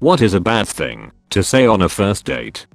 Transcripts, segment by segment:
What is a bad thing to say on a first date?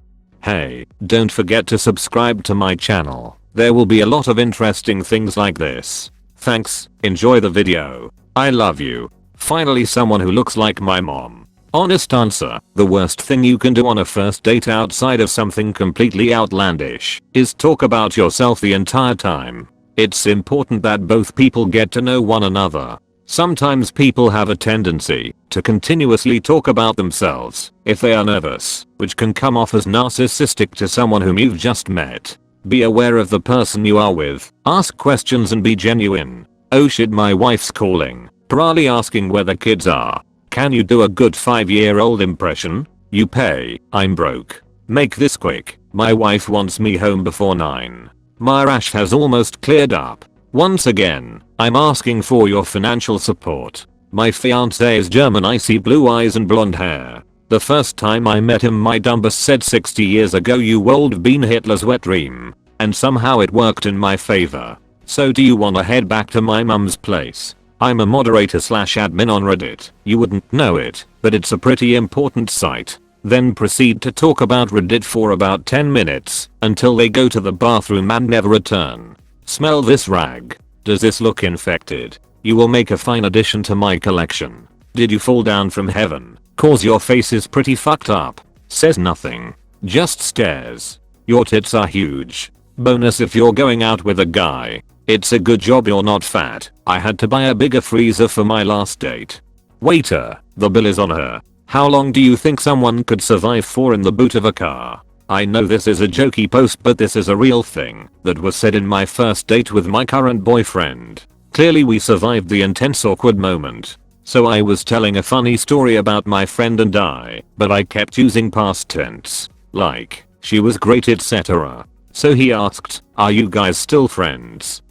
Hey, don't forget to subscribe to my channel. There will be a lot of interesting things like this. Thanks, enjoy the video. I love you. Finally someone who looks like my mom. Honest answer, the worst thing you can do on a first date outside of something completely outlandish is talk about yourself the entire time. It's important that both people get to know one another. Sometimes people have a tendency to continuously talk about themselves if they are nervous, which can come off as narcissistic to someone whom you've just met. Be aware of the person you are with, ask questions and be genuine. Oh shit, my wife's calling. Probably asking where the kids are. Can you do a good 5-year-old impression? You pay, I'm broke. Make this quick, my wife wants me home before 9. My rash has almost cleared up. Once again, I'm asking for your financial support. My fiance is German, icy blue eyes and blonde hair. The first time I met him my dumbass said 60 years ago you old bean Hitler's wet dream. And somehow it worked in my favor. So do you wanna head back to my mum's place? I'm a moderator / admin on Reddit. You wouldn't know it, but it's a pretty important site. Then proceed to talk about Reddit for about 10 minutes until they go to the bathroom and never return. Smell this rag. Does this look infected? You will make a fine addition to my collection. Did you fall down from heaven? Cause your face is pretty fucked up. Says nothing. Just stares. Your tits are huge. Bonus if you're going out with a guy. It's a good job you're not fat. I had to buy a bigger freezer for my last date. Waiter, the bill is on her. How long do you think someone could survive for in the boot of a car? I know this is a jokey post, but this is a real thing that was said in my first date with my current boyfriend. Clearly we survived the intense awkward moment. So I was telling a funny story about my friend and I, but I kept using past tense. Like, she was great etc. So he asked, are you guys still friends?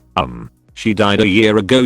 She died a year ago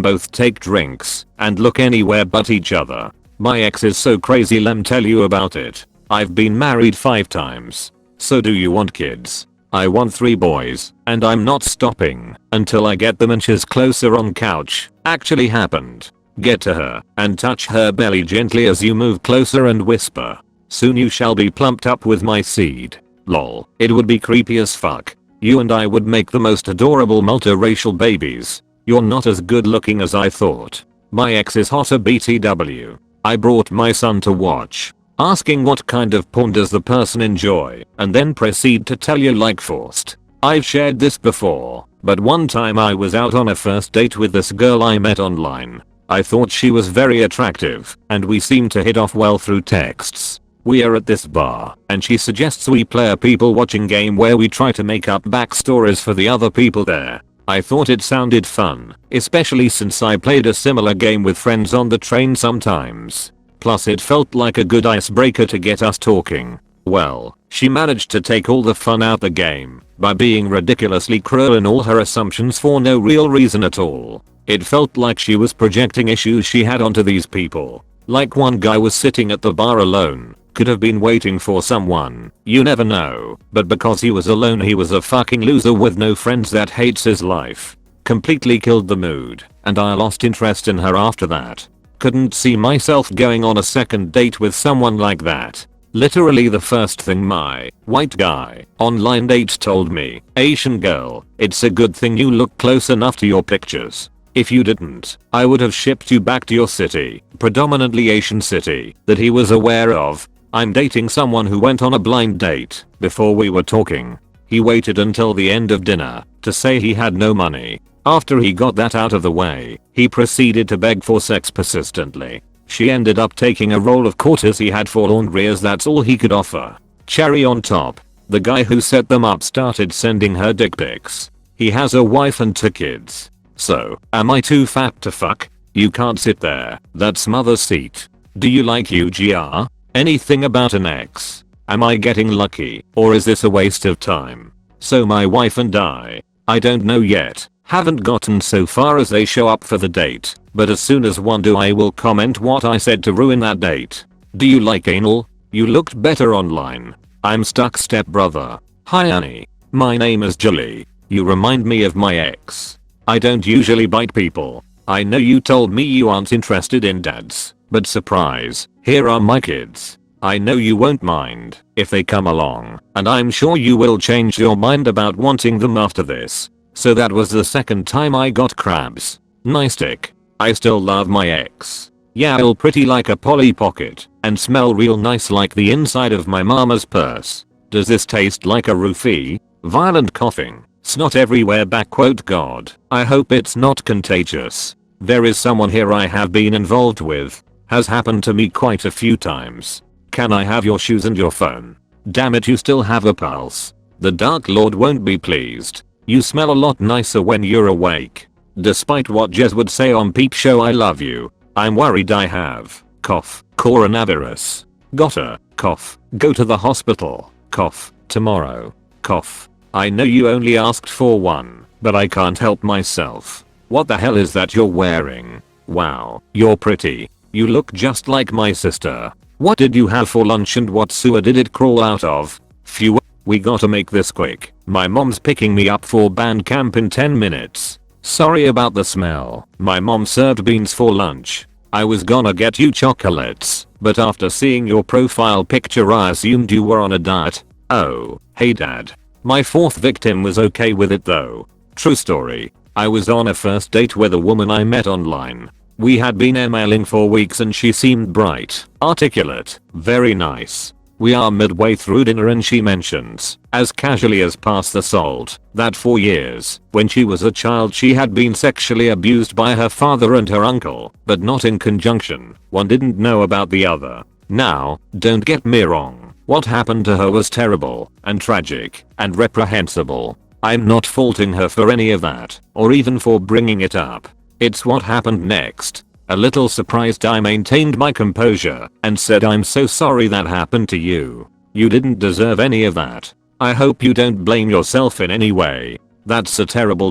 both take drinks and look anywhere but each other. My ex is so crazy, lem tell you about it. I've been married 5 times. So do you want kids? I want 3 boys, and I'm not stopping until I get them inches closer on couch. Actually happened. Get to her and touch her belly gently as you move closer and whisper. Soon you shall be plumped up with my seed. Lol. It would be creepy as fuck. You and I would make the most adorable multiracial babies. You're not as good looking as I thought. My ex is hotter BTW. I brought my son to watch. Asking what kind of porn does the person enjoy, and then proceed to tell you like forced. I've shared this before, but one time I was out on a first date with this girl I met online. I thought she was very attractive, and we seemed to hit off well through texts. We are at this bar, and she suggests we play a people watching game where we try to make up backstories for the other people there. I thought it sounded fun, especially since I played a similar game with friends on the train sometimes. Plus it felt like a good icebreaker to get us talking. Well, she managed to take all the fun out the game by being ridiculously cruel in all her assumptions for no real reason at all. It felt like she was projecting issues she had onto these people. Like one guy was sitting at the bar alone, could have been waiting for someone, you never know, but because he was alone he was a fucking loser with no friends that hates his life. Completely killed the mood, and I lost interest in her after that. Couldn't see myself going on a second date with someone like that. Literally the first thing my white guy online date told me, Asian girl, it's a good thing you look close enough to your pictures. If you didn't, I would have shipped you back to your city, predominantly Asian city, that he was aware of. I'm dating someone who went on a blind date before we were talking. He waited until the end of dinner to say he had no money. After he got that out of the way, he proceeded to beg for sex persistently. She ended up taking a roll of quarters he had for laundry as that's all he could offer. Cherry on top, the guy who set them up started sending her dick pics. He has a wife and 2 kids. So, am I too fat to fuck? You can't sit there, that's mother's seat. Do you like UGR? Anything about an ex? Am I getting lucky, or is this a waste of time? So my wife and I don't know yet. Haven't gotten so far as they show up for the date, but as soon as one do I will comment what I said to ruin that date. Do you like anal? You looked better online. I'm stuck stepbrother. Hi Annie. My name is Julie. You remind me of my ex. I don't usually bite people. I know you told me you aren't interested in dads. But surprise, here are my kids. I know you won't mind if they come along, and I'm sure you will change your mind about wanting them after this. So that was the second time I got crabs. Nice tick. I still love my ex. Yeah, all pretty like a Polly Pocket and smell real nice like the inside of my mama's purse. Does this taste like a roofie? Violent coughing. Snot everywhere. God. I hope it's not contagious. There is someone here I have been involved with. Has happened to me quite a few times. Can I have your shoes and your phone? Damn it, you still have a pulse. The Dark Lord won't be pleased. You smell a lot nicer when you're awake. Despite what Jez would say on Peep Show, I love you. I'm worried I have cough, coronavirus. Gotta cough, go to the hospital, cough, tomorrow, cough. I know you only asked for one, but I can't help myself. What the hell is that you're wearing? Wow, you're pretty. You look just like my sister. What did you have for lunch and what sewer did it crawl out of? Phew, we gotta make this quick. My mom's picking me up for band camp in 10 minutes. Sorry about the smell. My mom served beans for lunch. I was gonna get you chocolates, but after seeing your profile picture I assumed you were on a diet. Oh, hey dad. My fourth victim was okay with it though. True story. I was on a first date with a woman I met online. We had been emailing for weeks and she seemed bright, articulate, very nice. We are midway through dinner and she mentions, as casually as pass the salt, that for years, when she was a child she had been sexually abused by her father and her uncle, but not in conjunction. One didn't know about the other. Now, don't get me wrong, what happened to her was terrible, and tragic, and reprehensible. I'm not faulting her for any of that, or even for bringing it up. It's what happened next. A little surprised I maintained my composure and said I'm so sorry that happened to you. You didn't deserve any of that. I hope you don't blame yourself in any way. That's a terrible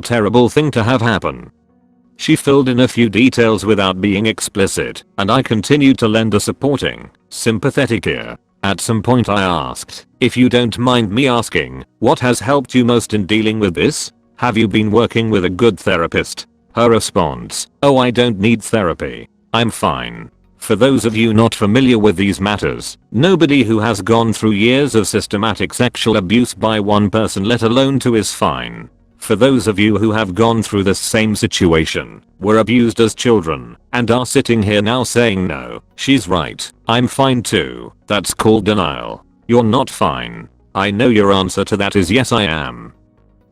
thing to have happen. She filled in a few details without being explicit, and I continued to lend a supporting, sympathetic ear. At some point I asked, if you don't mind me asking, what has helped you most in dealing with this? Have you been working with a good therapist? Her response, oh, I don't need therapy. I'm fine. For those of you not familiar with these matters, nobody who has gone through years of systematic sexual abuse by one person let alone two is fine. For those of you who have gone through the same situation, were abused as children, and are sitting here now saying no, she's right, I'm fine too, that's called denial. You're not fine. I know your answer to that is yes I am.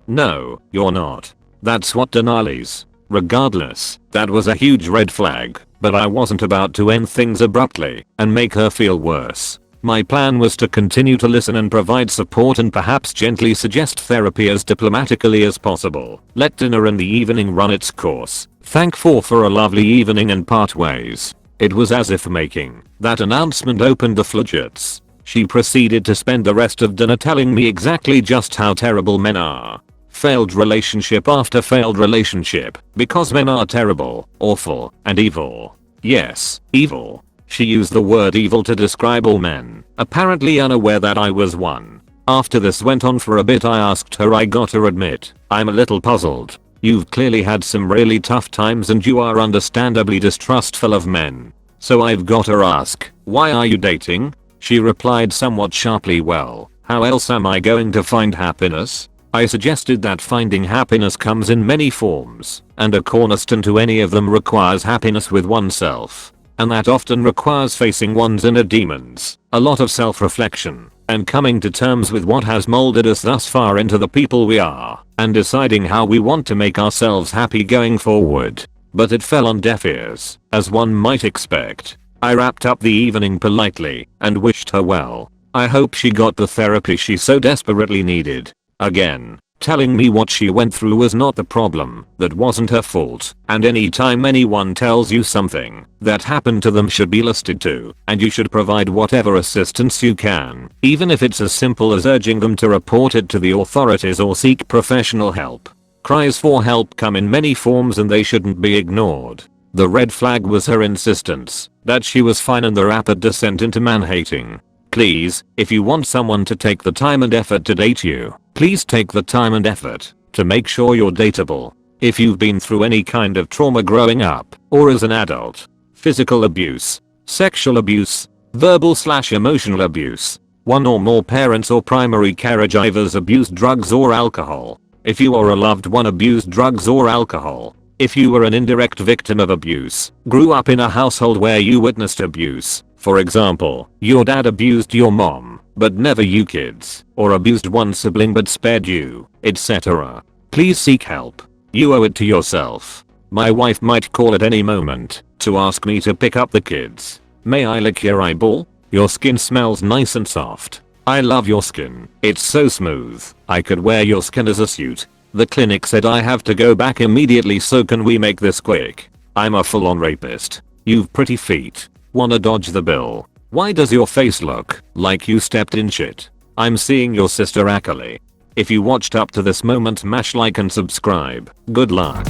No, you're not. That's what denial is. Regardless, that was a huge red flag, but I wasn't about to end things abruptly and make her feel worse. My plan was to continue to listen and provide support and perhaps gently suggest therapy as diplomatically as possible. Let dinner in the evening run its course. Thankful for a lovely evening and part ways. It was as if making that announcement opened the floodgates. She proceeded to spend the rest of dinner telling me exactly just how terrible men are. Failed relationship after failed relationship, because men are terrible, awful, and evil. Yes, evil. She used the word evil to describe all men, apparently unaware that I was one. After this went on for a bit I asked her, I gotta admit, I'm a little puzzled. You've clearly had some really tough times and you are understandably distrustful of men. So I've gotta ask, why are you dating? She replied somewhat sharply, well, how else am I going to find happiness? I suggested that finding happiness comes in many forms, and a cornerstone to any of them requires happiness with oneself. And that often requires facing one's inner demons, a lot of self-reflection, and coming to terms with what has molded us thus far into the people we are, and deciding how we want to make ourselves happy going forward. But it fell on deaf ears, as one might expect. I wrapped up the evening politely, and wished her well. I hope she got the therapy she so desperately needed. Again, telling me what she went through was not the problem, that wasn't her fault, and anytime anyone tells you something that happened to them should be listed too, and you should provide whatever assistance you can, even if it's as simple as urging them to report it to the authorities or seek professional help. Cries for help come in many forms and they shouldn't be ignored. The red flag was her insistence that she was fine and the rapid descent into man-hating. Please, if you want someone to take the time and effort to date you, please take the time and effort to make sure you're dateable. If you've been through any kind of trauma growing up or as an adult, physical abuse, Sexual abuse. Verbal/emotional abuse. One or more parents or primary caregivers abused drugs or alcohol. If you or a loved one abused drugs or alcohol. If you were an indirect victim of abuse, grew up in a household where you witnessed abuse. For example, your dad abused your mom, but never you kids, or abused one sibling but spared you, etc. Please seek help. You owe it to yourself. My wife might call at any moment to ask me to pick up the kids. May I lick your eyeball? Your skin smells nice and soft. I love your skin. It's so smooth. I could wear your skin as a suit. The clinic said I have to go back immediately, so can we make this quick? I'm a full-on rapist. You've pretty feet. Wanna dodge the bill? Why does your face look like you stepped in shit? I'm seeing your sister Akali. If you watched up to this moment, mash like and subscribe. Good luck.